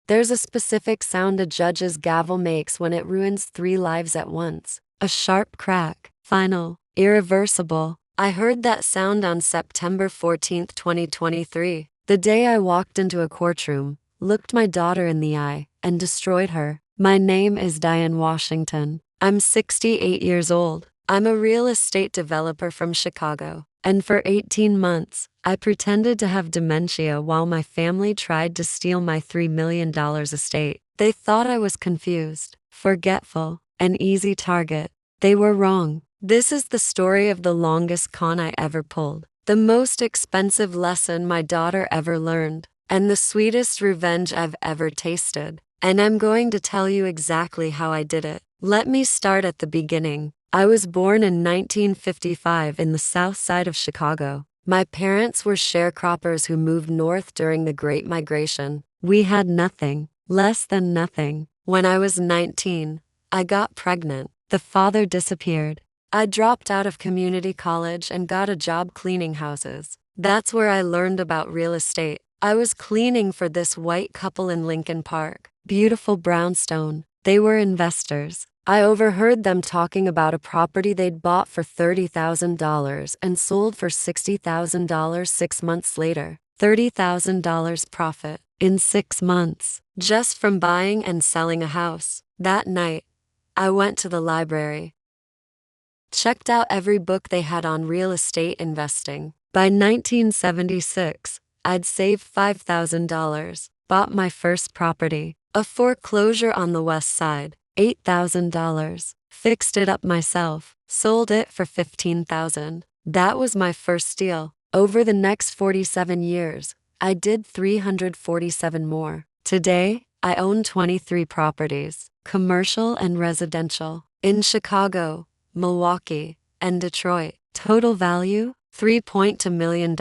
There's a specific sound a judge's gavel makes when it ruins 3 lives at once. A sharp crack. Final. Irreversible. I heard that sound on September 14, 2023. The day I walked into a courtroom, looked my daughter in the eye, and destroyed her. My name is Diane Washington. I'm 68 years old. I'm a real estate developer from Chicago. And for 18 months, I pretended to have dementia while my family tried to steal my $3 million estate. They thought I was confused, forgetful, an easy target. They were wrong. This is the story of the longest con I ever pulled, the most expensive lesson my daughter ever learned, and the sweetest revenge I've ever tasted. And I'm going to tell you exactly how I did it. Let me start at the beginning. I was born in 1955 in the south side of Chicago. My parents were sharecroppers who moved north during the Great Migration. We had nothing, less than nothing. When I was 19, I got pregnant. The father disappeared. I dropped out of community college and got a job cleaning houses. That's where I learned about real estate. I was cleaning for this white couple in Lincoln Park. Beautiful brownstone. They were investors. I overheard them talking about a property they'd bought for $30,000 and sold for $60,000 6 months later. $30,000 profit in 6 months, just from buying and selling a house. That night, I went to the library, checked out every book they had on real estate investing. By 1976, I'd saved $5,000, bought my first property, a foreclosure on the west side. $8,000. Fixed it up myself, sold it for $15,000. That was my first deal. Over the next 47 years, I did 347 more. Today, I own 23 properties, commercial and residential, in Chicago, Milwaukee, and Detroit. Total value, $3.2 million.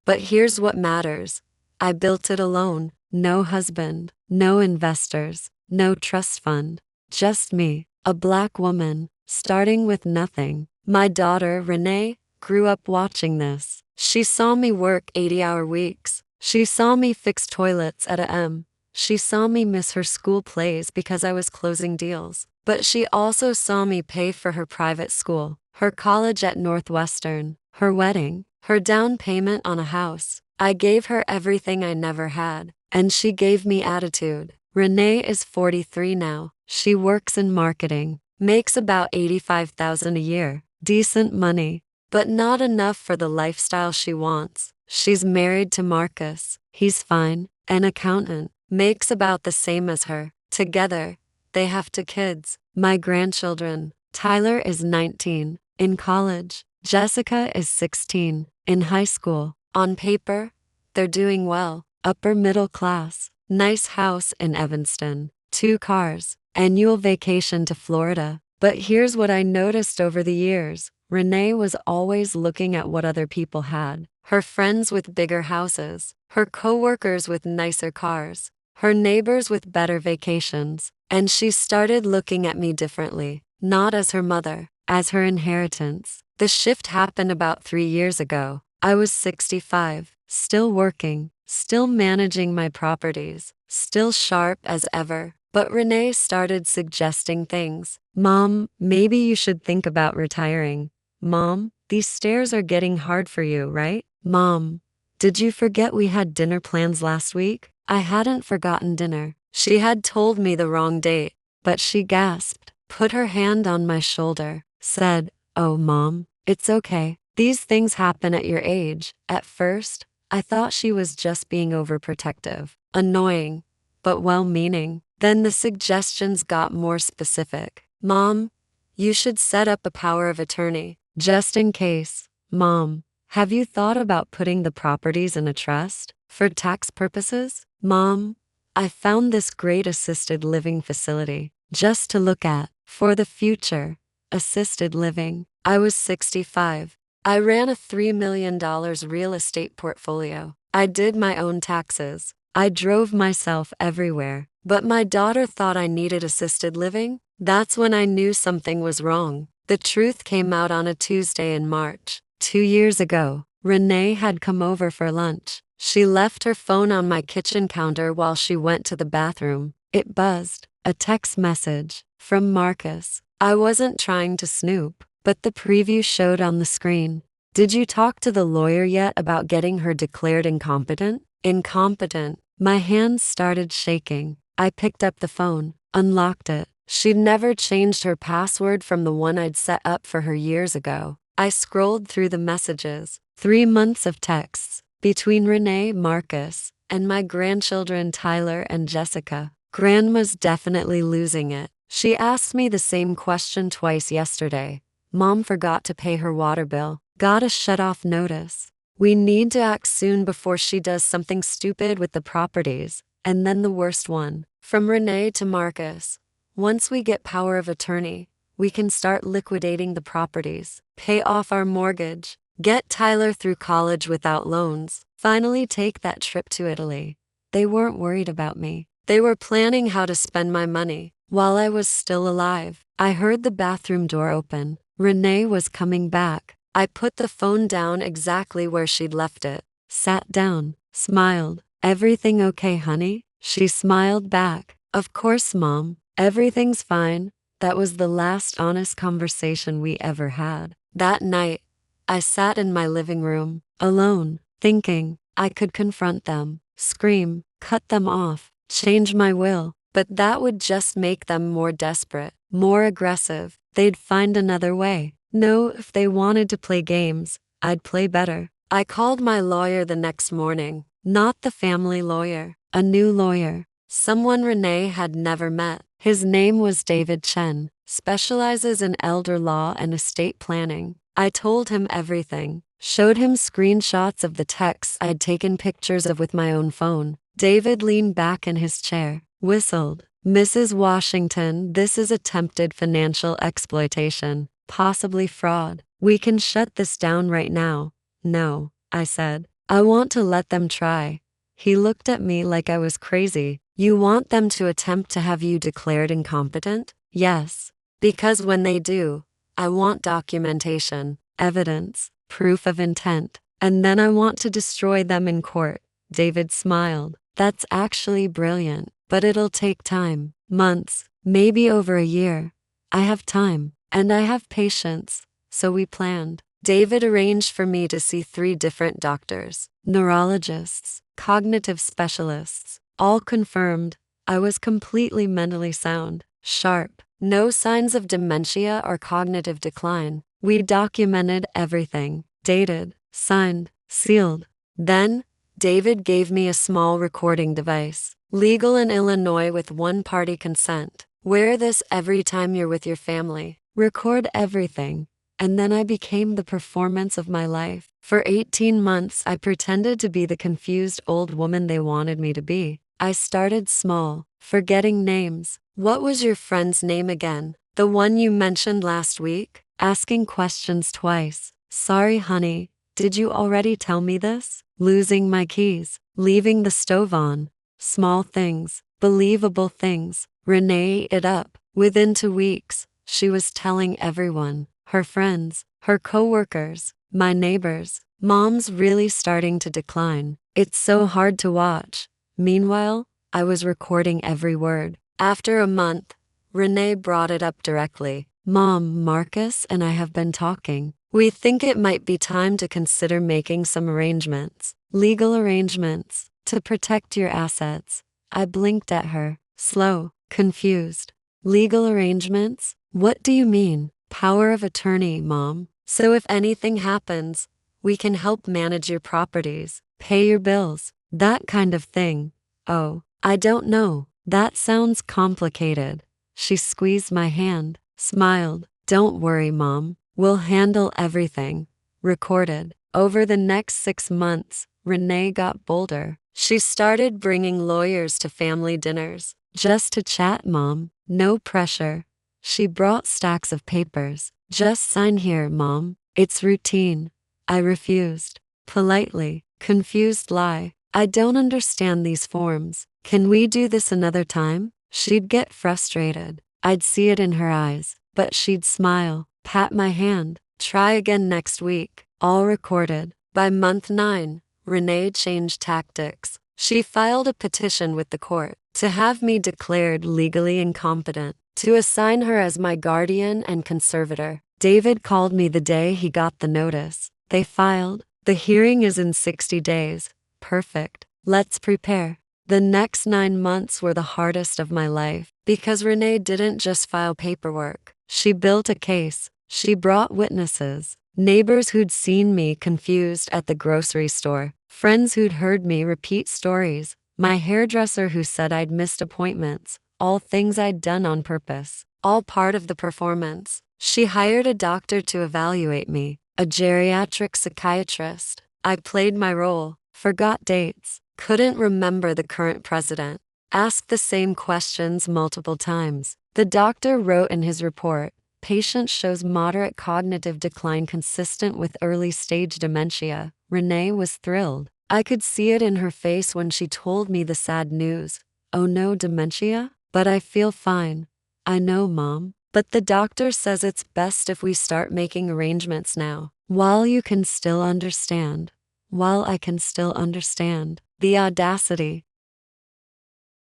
But here's what matters. I built it alone. No husband, no investors, no trust fund. Just me, a black woman, starting with nothing. My daughter, Renee, grew up watching this. She saw me work 80-hour weeks. She saw me fix toilets at a M. She saw me miss her school plays because I was closing deals. But she also saw me pay for her private school, her college at Northwestern, her wedding, her down payment on a house. I gave her everything I never had, and she gave me attitude. Renee is 43 now. She works in marketing, makes about $85,000 a year. Decent money, but not enough for the lifestyle she wants. She's married to Marcus. He's fine, an accountant, makes about the same as her. Together, they have 2 kids, my grandchildren. Tyler is 19, in college. Jessica is 16, in high school. On paper, they're doing well. Upper middle class, nice house in Evanston, 2 cars, annual vacation to Florida. But here's what I noticed over the years. Renee was always looking at what other people had. Her friends with bigger houses, her coworkers with nicer cars, her neighbors with better vacations. And she started looking at me differently, not as her mother, as her inheritance. The shift happened about 3 years ago. I was 65, still working, still managing my properties, still sharp as ever. But Renee started suggesting things. Mom, maybe you should think about retiring. Mom, these stairs are getting hard for you, right? Mom, did you forget we had dinner plans last week? I hadn't forgotten dinner. She had told me the wrong date, but she gasped, put her hand on my shoulder, said, "Oh, Mom, it's okay. These things happen at your age." At first, I thought she was just being overprotective, annoying, but well-meaning. Then the suggestions got more specific. Mom, you should set up a power of attorney, just in case. Mom, have you thought about putting the properties in a trust for tax purposes? Mom, I found this great assisted living facility just to look at for the future. Assisted living. I was 65. I ran a $3 million real estate portfolio. I did my own taxes. I drove myself everywhere. But my daughter thought I needed assisted living. That's when I knew something was wrong. The truth came out on a Tuesday in March. 2 years ago, Renee had come over for lunch. She left her phone on my kitchen counter while she went to the bathroom. It buzzed. A text message from Marcus. I wasn't trying to snoop, but the preview showed on the screen. Did you talk to the lawyer yet about getting her declared incompetent? Incompetent. My hands started shaking. I picked up the phone, unlocked it. She'd never changed her password from the one I'd set up for her years ago. I scrolled through the messages. 3 months of texts between Renee, Marcus, and my grandchildren Tyler and Jessica. Grandma's definitely losing it. She asked me the same question twice yesterday. Mom forgot to pay her water bill. Got a shut-off notice. We need to act soon before she does something stupid with the properties. And then the worst one. From Renee to Marcus. Once we get power of attorney, we can start liquidating the properties, pay off our mortgage, get Tyler through college without loans, finally take that trip to Italy. They weren't worried about me. They were planning how to spend my money while I was still alive. I heard the bathroom door open. Renee was coming back. I put the phone down exactly where she'd left it, sat down, smiled. Everything okay, honey? She smiled back. Of course, Mom. Everything's fine. That was the last honest conversation we ever had. That night, I sat in my living room, alone, thinking I could confront them, scream, cut them off, change my will, but that would just make them more desperate, more aggressive. They'd find another way. No, if they wanted to play games, I'd play better. I called my lawyer the next morning, not the family lawyer, a new lawyer, someone Renee had never met. His name was David Chen, specializes in elder law and estate planning. I told him everything, showed him screenshots of the texts I'd taken pictures of with my own phone. David leaned back in his chair, whistled. Mrs. Washington, this is attempted financial exploitation, possibly fraud. We can shut this down right now. No, I said. I want to let them try. He looked at me like I was crazy. You want them to attempt to have you declared incompetent? Yes. Because when they do, I want documentation, evidence, proof of intent, and then I want to destroy them in court. David smiled. That's actually brilliant, but it'll take time, months, maybe over a year. I have time, and I have patience, so we planned. David arranged for me to see 3 different doctors, neurologists, cognitive specialists, all confirmed I was completely mentally sound, sharp, no signs of dementia or cognitive decline. We documented everything, dated, signed, sealed. Then, David gave me a small recording device, legal in Illinois with one-party consent. Wear this every time you're with your family. Record everything. And then I became the performance of my life. For 18 months, I pretended to be the confused old woman they wanted me to be. I started small, forgetting names. What was your friend's name again? The one you mentioned last week? Asking questions twice. Sorry, honey. Did you already tell me this? Losing my keys. Leaving the stove on. Small things. Believable things. Renee ate it up. Within 2 weeks, she was telling everyone. Her friends, her coworkers, my neighbors. Mom's really starting to decline. It's so hard to watch. Meanwhile, I was recording every word. After a month, Renee brought it up directly. Mom, Marcus and I have been talking. We think it might be time to consider making some arrangements, legal arrangements, to protect your assets. I blinked at her, slow, confused. Legal arrangements? What do you mean? Power of attorney, Mom. So if anything happens, we can help manage your properties, pay your bills, that kind of thing. Oh, I don't know. That sounds complicated. She squeezed my hand, smiled. Don't worry, Mom. We'll handle everything. Recorded. Over the next 6 months, Renee got bolder. She started bringing lawyers to family dinners. Just to chat, Mom. No pressure. She brought stacks of papers. Just sign here, Mom. It's routine. I refused. Politely. Confused lie. I don't understand these forms. Can we do this another time? She'd get frustrated. I'd see it in her eyes, but she'd smile, pat my hand. Try again next week. All recorded. By month 9, Renee changed tactics. She filed a petition with the court to have me declared legally incompetent, to assign her as my guardian and conservator. David called me the day he got the notice. They filed. The hearing is in 60 days. Perfect. Let's prepare. The next 9 months were the hardest of my life because Renee didn't just file paperwork. She built a case. She brought witnesses, neighbors who'd seen me confused at the grocery store, friends who'd heard me repeat stories, my hairdresser who said I'd missed appointments, all things I'd done on purpose, all part of the performance. She hired a doctor to evaluate me, a geriatric psychiatrist. I played my role, forgot dates, couldn't remember the current president, asked the same questions multiple times. The doctor wrote in his report, patient shows moderate cognitive decline consistent with early-stage dementia. Renee was thrilled. I could see it in her face when she told me the sad news. Oh no, dementia? But I feel fine. I know, Mom. But the doctor says it's best if we start making arrangements now. While you can still understand. While I can still understand. The audacity.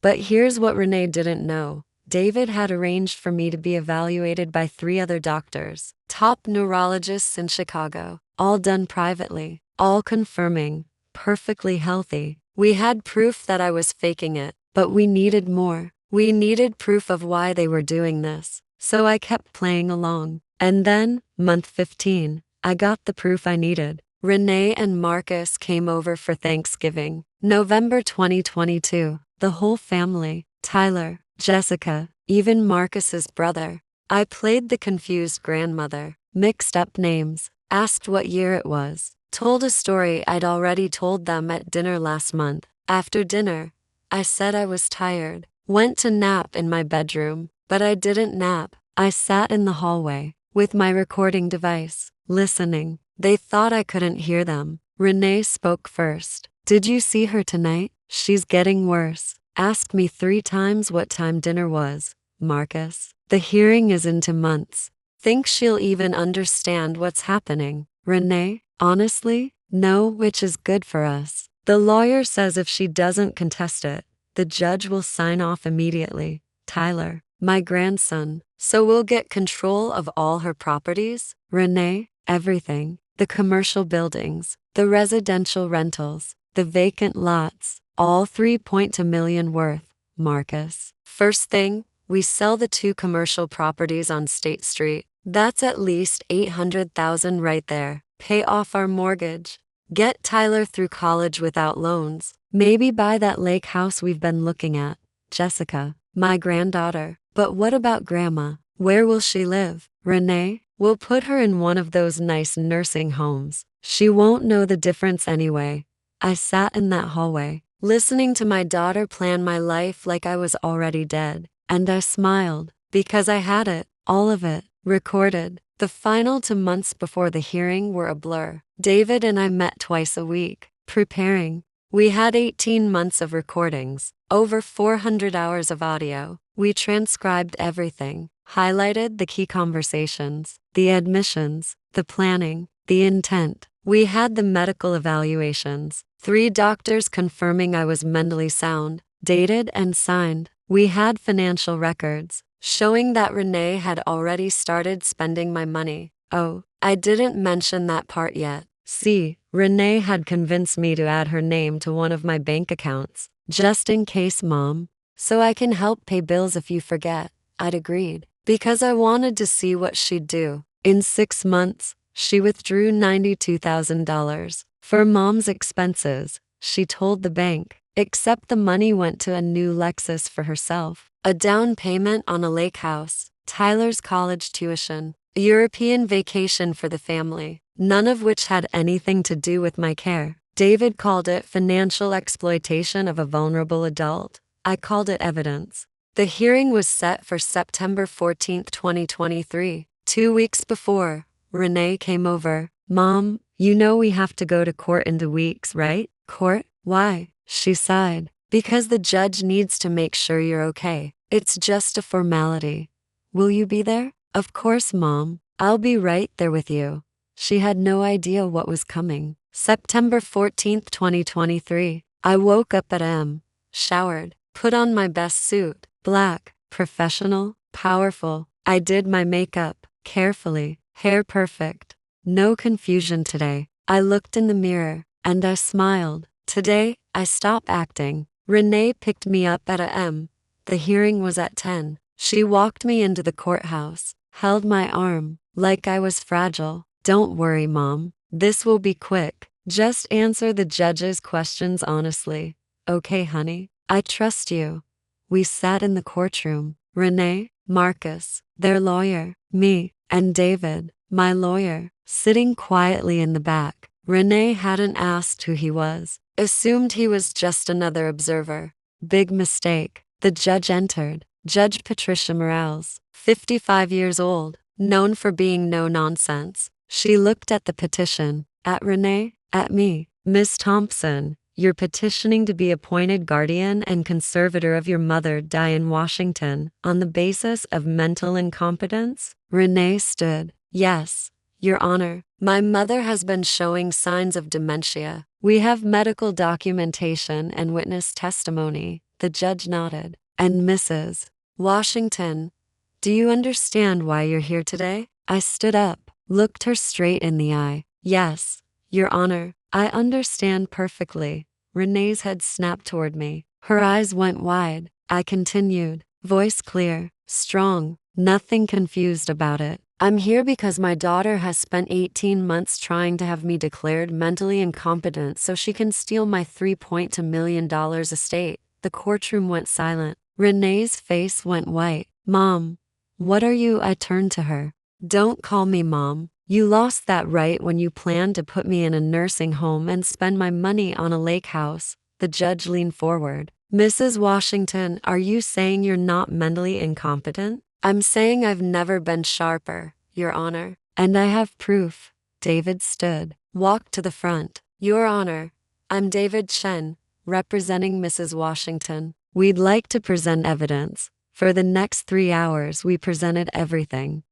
But here's what Renee didn't know. David had arranged for me to be evaluated by 3 other doctors, top neurologists in Chicago, all done privately, all confirming, perfectly healthy. We had proof that I was faking it, but we needed more. We needed proof of why they were doing this. So I kept playing along. And then, month 15, I got the proof I needed. Renee and Marcus came over for Thanksgiving, November 2022. The whole family, Tyler, Jessica, even Marcus's brother. I played the confused grandmother, mixed up names, asked what year it was, told a story I'd already told them at dinner last month. After dinner, I said I was tired, went to nap in my bedroom, but I didn't nap. I sat in the hallway, with my recording device, listening. They thought I couldn't hear them. Renee spoke first. Did you see her tonight? She's getting worse. Asked me 3 times what time dinner was. Marcus, the hearing is into months. Think she'll even understand what's happening. Renee, honestly, no, which is good for us. The lawyer says if she doesn't contest it, the judge will sign off immediately. Tyler, my grandson, so we'll get control of all her properties. Renee, everything. The commercial buildings, the residential rentals, the vacant lots, all 3.2 million worth. Marcus, first thing, we sell the 2 commercial properties on State Street. That's at least $800,000 right there. Pay off our mortgage. Get Tyler through college without loans. Maybe buy that lake house we've been looking at. Jessica, my granddaughter. But what about Grandma? Where will she live? Renee, we'll put her in one of those nice nursing homes. She won't know the difference anyway. I sat in that hallway, listening to my daughter plan my life like I was already dead. And I smiled, because I had it, all of it, recorded. The final 2 months before the hearing were a blur. David and I met twice a week, preparing. We had 18 months of recordings, over 400 hours of audio. We transcribed everything, highlighted the key conversations, the admissions, the planning, the intent. We had the medical evaluations, 3 doctors confirming I was mentally sound, dated and signed. We had financial records, showing that Renee had already started spending my money. Oh, I didn't mention that part yet. See, Renee had convinced me to add her name to one of my bank accounts, just in case, Mom. So I can help pay bills if you forget. I'd agreed, because I wanted to see what she'd do. In 6 months, she withdrew $92,000 for Mom's expenses, she told the bank, except the money went to a new Lexus for herself, a down payment on a lake house, Tyler's college tuition, a European vacation for the family, none of which had anything to do with my care. David called it financial exploitation of a vulnerable adult. I called it evidence. The hearing was set for September 14, 2023. 2 weeks before, Renee came over. Mom, you know we have to go to court in 2 weeks, right? Court? Why? She sighed. Because the judge needs to make sure you're okay. It's just a formality. Will you be there? Of course, Mom. I'll be right there with you. She had no idea what was coming. September 14th, 2023. I woke up at m. Showered. Put on my best suit. Black. Professional. Powerful. I did my makeup. Carefully. Hair perfect. No confusion today. I looked in the mirror. And I smiled. Today, I stopped acting. Renee picked me up at a m. The hearing was at 10. She walked me into the courthouse. Held my arm. Like I was fragile. Don't worry, Mom. This will be quick. Just answer the judge's questions honestly. Okay, honey. I trust you. We sat in the courtroom. Renee, Marcus, their lawyer, me, and David, my lawyer, sitting quietly in the back. Renee hadn't asked who he was. Assumed he was just another observer. Big mistake. The judge entered. Judge Patricia Morales, 55 years old, known for being no nonsense. She looked at the petition, at Renee, at me. Miss Thompson, you're petitioning to be appointed guardian and conservator of your mother, Diane Washington, on the basis of mental incompetence? Renee stood. Yes, Your Honor. My mother has been showing signs of dementia. We have medical documentation and witness testimony. The judge nodded. And Mrs. Washington, do you understand why you're here today? I stood up. Looked her straight in the eye. Yes, Your Honor, I understand perfectly. Renee's head snapped toward me. Her eyes went wide. I continued, voice clear, strong, nothing confused about it. I'm here because my daughter has spent 18 months trying to have me declared mentally incompetent so she can steal my $3.2 million estate. The courtroom went silent. Renee's face went white. Mom, what are you? I turned to her. Don't call me Mom. You lost that right when you planned to put me in a nursing home and spend my money on a lake house. The judge leaned forward. Mrs. Washington, are you saying you're not mentally incompetent? I'm saying I've never been sharper, Your Honor. And I have proof. David stood, walked to the front. Your Honor, I'm David Chen, representing Mrs. Washington. We'd like to present evidence. For the next 3 hours, we presented everything.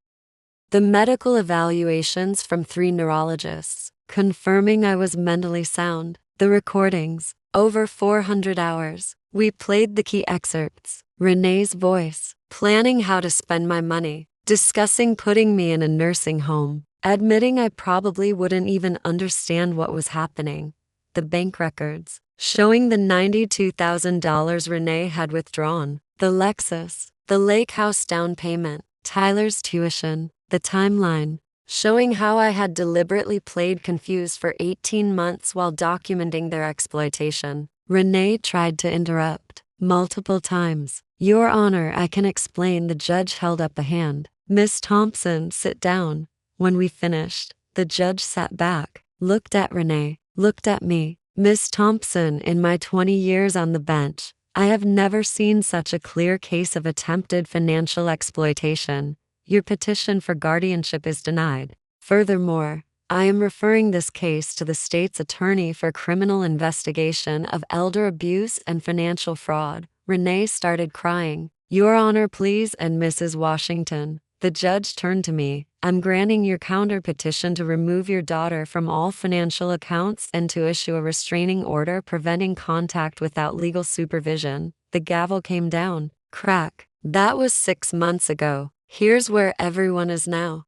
The medical evaluations from 3 neurologists, confirming I was mentally sound. The recordings, over 400 hours. We played the key excerpts. Renee's voice, planning how to spend my money, discussing putting me in a nursing home, admitting I probably wouldn't even understand what was happening. The bank records, showing the $92,000 Renee had withdrawn, the Lexus, the lake house down payment, Tyler's tuition, the timeline, showing how I had deliberately played confused for 18 months while documenting their exploitation. Renee tried to interrupt, multiple times. Your Honor, I can explain. The judge held up a hand. Miss Thompson, sit down. When we finished, the judge sat back, looked at Renee, looked at me. Miss Thompson, in my 20 years on the bench, I have never seen such a clear case of attempted financial exploitation. Your petition for guardianship is denied. Furthermore, I am referring this case to the state's attorney for criminal investigation of elder abuse and financial fraud. Renee started crying. Your Honor, please, and Mrs. Washington. The judge turned to me. I'm granting your counter petition to remove your daughter from all financial accounts and to issue a restraining order preventing contact without legal supervision. The gavel came down. Crack. That was 6 months ago. Here's where everyone is now.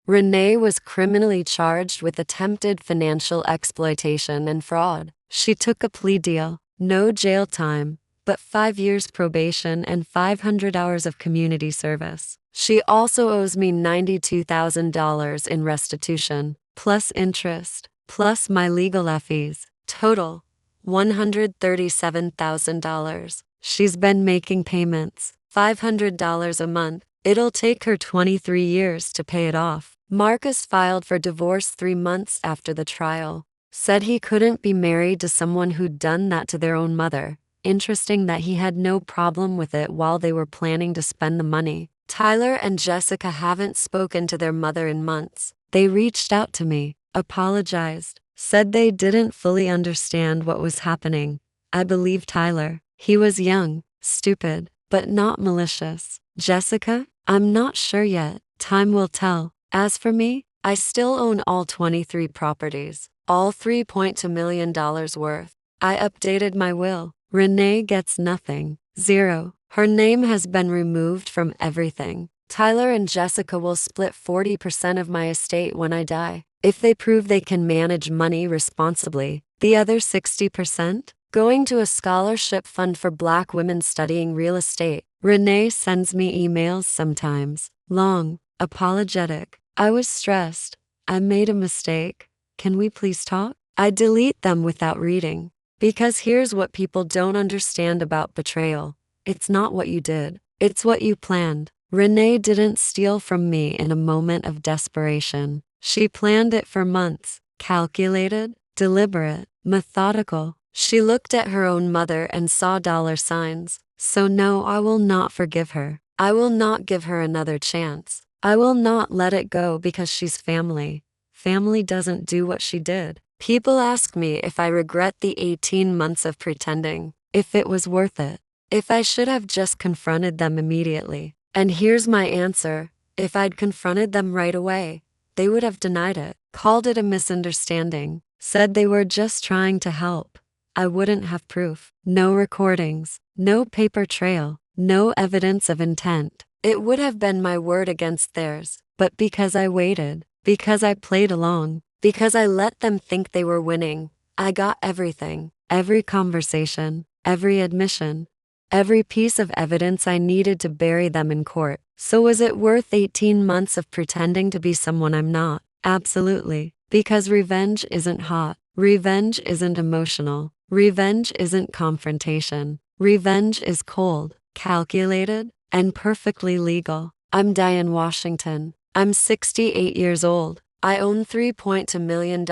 Renee was criminally charged with attempted financial exploitation and fraud. She took a plea deal, no jail time, but 5 years probation and 500 hours of community service. She also owes me $92,000 in restitution, plus interest, plus my legal fees. Total, $137,000. She's been making payments, $500 a month. It'll take her 23 years to pay it off. Marcus filed for divorce 3 months after the trial. Said he couldn't be married to someone who'd done that to their own mother. Interesting that he had no problem with it while they were planning to spend the money. Tyler and Jessica haven't spoken to their mother in months. They reached out to me, apologized, said they didn't fully understand what was happening. I believe Tyler. He was young, stupid, but not malicious. Jessica? I'm not sure yet. Time will tell. As for me, I still own all 23 properties. all $3.2 million worth. I updated my will. Renee gets nothing. Zero. Her name has been removed from everything. Tyler and Jessica will split 40% of my estate when I die. If they prove they can manage money responsibly, the other 60%? Going to a scholarship fund for Black women studying real estate. Renee sends me emails sometimes. Long, apologetic. I was stressed. I made a mistake. Can we please talk? I delete them without reading. Because here's what people don't understand about betrayal. It's not what you did. It's what you planned. Renee didn't steal from me in a moment of desperation. She planned it for months. Calculated, deliberate, methodical. She looked at her own mother and saw dollar signs. So no, I will not forgive her. I will not give her another chance. I will not let it go because she's family. Family doesn't do what she did. People ask me if I regret the 18 months of pretending, if it was worth it, if I should have just confronted them immediately. And here's my answer. If I'd confronted them right away, they would have denied it, called it a misunderstanding, said they were just trying to help. I wouldn't have proof. No recordings, no paper trail, no evidence of intent. It would have been my word against theirs. But because I waited, because I played along, because I let them think they were winning, I got everything, every conversation, every admission, every piece of evidence I needed to bury them in court. So was it worth 18 months of pretending to be someone I'm not? Absolutely. Because revenge isn't hot. Revenge isn't emotional. Revenge isn't confrontation. Revenge is cold, calculated, and perfectly legal. I'm Diane Washington. I'm 68 years old. I own $3.2 million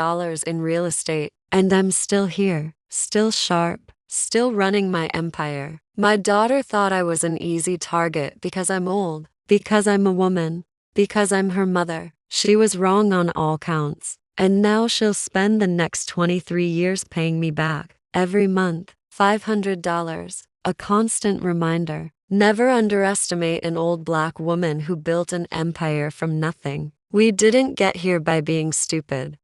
in real estate, and I'm still here, still sharp, still running my empire. My daughter thought I was an easy target because I'm old, because I'm a woman, because I'm her mother. She was wrong on all counts, and now she'll spend the next 23 years paying me back, every month, $500, a constant reminder. Never underestimate an old Black woman who built an empire from nothing. We didn't get here by being stupid.